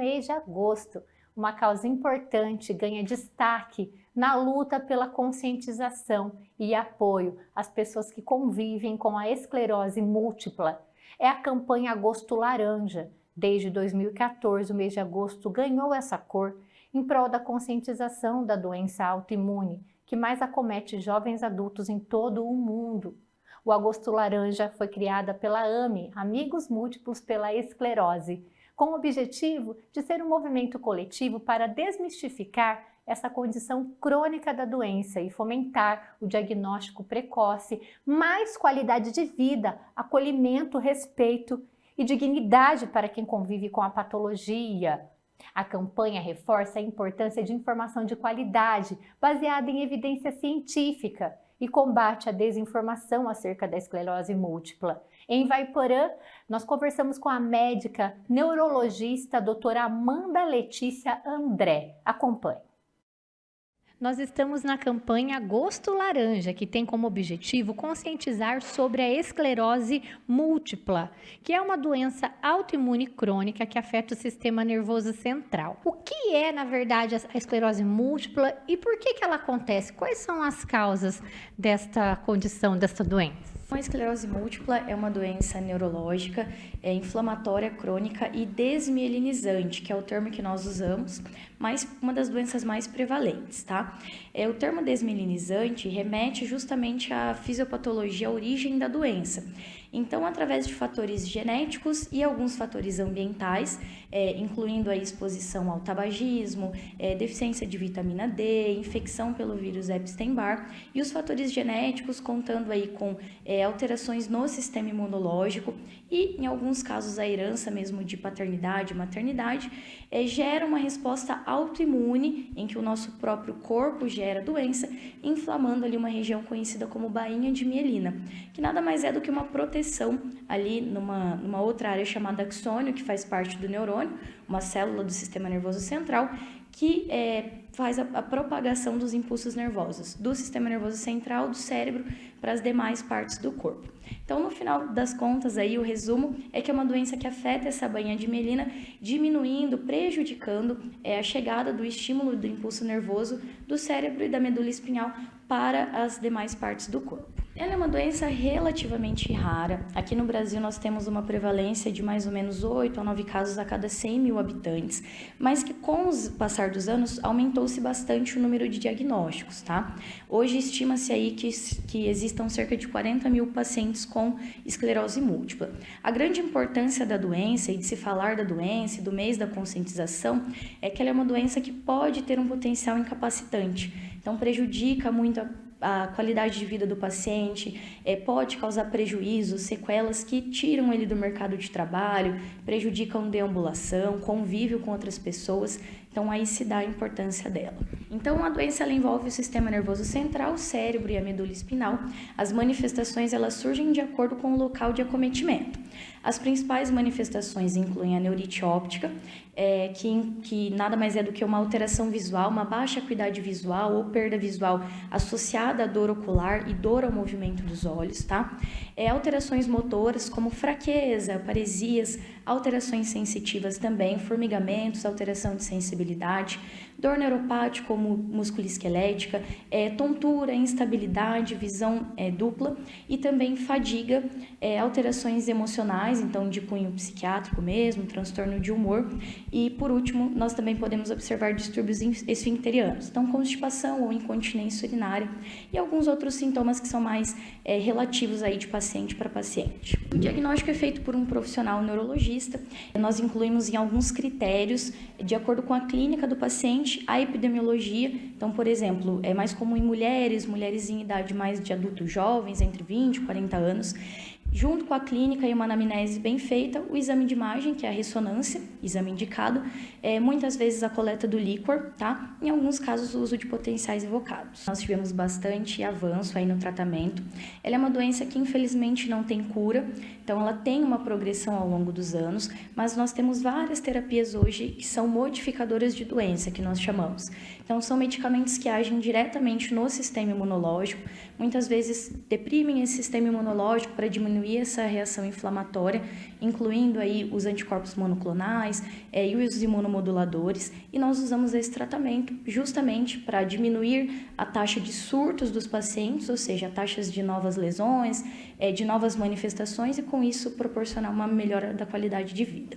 mês de agosto. Uma causa importante ganha destaque na luta pela conscientização e apoio às pessoas que convivem com a esclerose múltipla. É a campanha Agosto Laranja. Desde 2014, o mês de agosto ganhou essa cor em prol da conscientização da doença autoimune, que mais acomete jovens adultos em todo o mundo. O Agosto Laranja foi criada pela AME, Amigos Múltiplos pela Esclerose, com o objetivo de ser um movimento coletivo para desmistificar essa condição crônica da doença e fomentar o diagnóstico precoce, mais qualidade de vida, acolhimento, respeito e dignidade para quem convive com a patologia. A campanha reforça a importância de informação de qualidade, baseada em evidência científica, e combate a desinformação acerca da esclerose múltipla. Em Ivaiporã, nós conversamos com a médica neurologista doutora Amanda Letícia André. Acompanhe. Nós estamos na campanha Agosto Laranja, que tem como objetivo conscientizar sobre a esclerose múltipla, que é uma doença autoimune crônica que afeta o sistema nervoso central. O que é, na verdade, a esclerose múltipla e por que ela acontece? Quais são as causas desta condição, desta doença? A esclerose múltipla é uma doença neurológica, inflamatória crônica e desmielinizante, que é o termo que nós usamos, mas uma das doenças mais prevalentes, tá? O termo desmielinizante remete justamente à fisiopatologia, à origem da doença. Então, através de fatores genéticos e alguns fatores ambientais, incluindo a exposição ao tabagismo, deficiência de vitamina D, infecção pelo vírus Epstein-Barr, e os fatores genéticos contando aí com alterações no sistema imunológico e, em alguns casos, a herança mesmo de paternidade e maternidade, gera uma resposta autoimune em que o nosso próprio corpo gera doença, inflamando ali uma região conhecida como bainha de mielina, que nada mais é do que uma proteção ali numa outra área chamada axônio, que faz parte do neurônio, uma célula do sistema nervoso central, que faz a propagação dos impulsos nervosos do sistema nervoso central, do cérebro, para as demais partes do corpo. Então, no final das contas, aí, o resumo é que é uma doença que afeta essa bainha de mielina, diminuindo, prejudicando a chegada do estímulo do impulso nervoso do cérebro e da medula espinhal para as demais partes do corpo. Ela é uma doença relativamente rara. Aqui no Brasil nós temos uma prevalência de mais ou menos 8 a 9 casos a cada 100 mil habitantes, mas que com o passar dos anos aumentou-se bastante o número de diagnósticos, tá? Hoje estima-se aí que existam cerca de 40 mil pacientes com esclerose múltipla. A grande importância da doença e de se falar da doença e do mês da conscientização é que ela é uma doença que pode ter um potencial incapacitante, então prejudica muito a qualidade de vida do paciente, pode causar prejuízos, sequelas que tiram ele do mercado de trabalho, prejudicam deambulação, convívio com outras pessoas, então aí se dá a importância dela. Então a doença ela envolve o sistema nervoso central, o cérebro e a medula espinal. As manifestações elas surgem de acordo com o local de acometimento. As principais manifestações incluem a neurite óptica, que nada mais é do que uma alteração visual, uma baixa acuidade visual ou perda visual associada à dor ocular e dor ao movimento dos olhos, tá? Alterações motoras como fraqueza, paresias, alterações sensitivas também, formigamentos, alteração de sensibilidade, dor neuropática como musculoesquelética, tontura, instabilidade, visão dupla e também fadiga, alterações emocionais, então de cunho psiquiátrico mesmo, transtorno de humor e por último nós também podemos observar distúrbios esfincterianos, então constipação ou incontinência urinária e alguns outros sintomas que são mais relativos aí de paciente para paciente. O diagnóstico é feito por um profissional neurologista, nós incluímos em alguns critérios de acordo com a clínica do paciente, a epidemiologia, então por exemplo, é mais comum em mulheres em idade mais de adultos jovens, entre 20 e 40 anos, junto com a clínica e uma anamnese bem feita, o exame de imagem, que é a ressonância, exame indicado, muitas vezes a coleta do líquor, tá? Em alguns casos o uso de potenciais evocados. Nós tivemos bastante avanço aí no tratamento. Ela é uma doença que infelizmente não tem cura, então ela tem uma progressão ao longo dos anos, mas nós temos várias terapias hoje que são modificadoras de doença, que nós chamamos. Então são medicamentos que agem diretamente no sistema imunológico, muitas vezes deprimem esse sistema imunológico para diminuir diminuir essa reação inflamatória, incluindo aí os anticorpos monoclonais e os imunomoduladores, e nós usamos esse tratamento justamente para diminuir a taxa de surtos dos pacientes, ou seja, taxas de novas lesões, de novas manifestações, e com isso proporcionar uma melhora da qualidade de vida.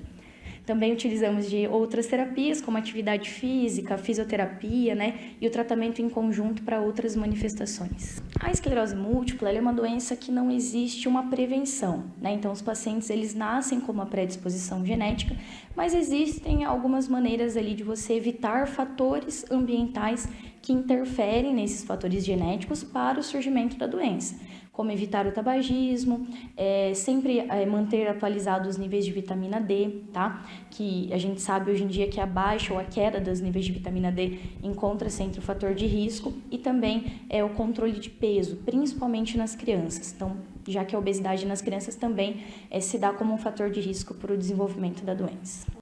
Também utilizamos de outras terapias, como atividade física, fisioterapia, e o tratamento em conjunto para outras manifestações. A esclerose múltipla é uma doença que não existe uma prevenção, Então, os pacientes, eles nascem com uma predisposição genética, mas existem algumas maneiras ali de você evitar fatores ambientais que interferem nesses fatores genéticos para o surgimento da doença, como evitar o tabagismo, sempre manter atualizados os níveis de vitamina D, tá? Que a gente sabe hoje em dia que a baixa ou a queda dos níveis de vitamina D encontra-se entre o fator de risco, e também o controle de peso, principalmente nas crianças. Então, já que a obesidade nas crianças também se dá como um fator de risco para o desenvolvimento da doença.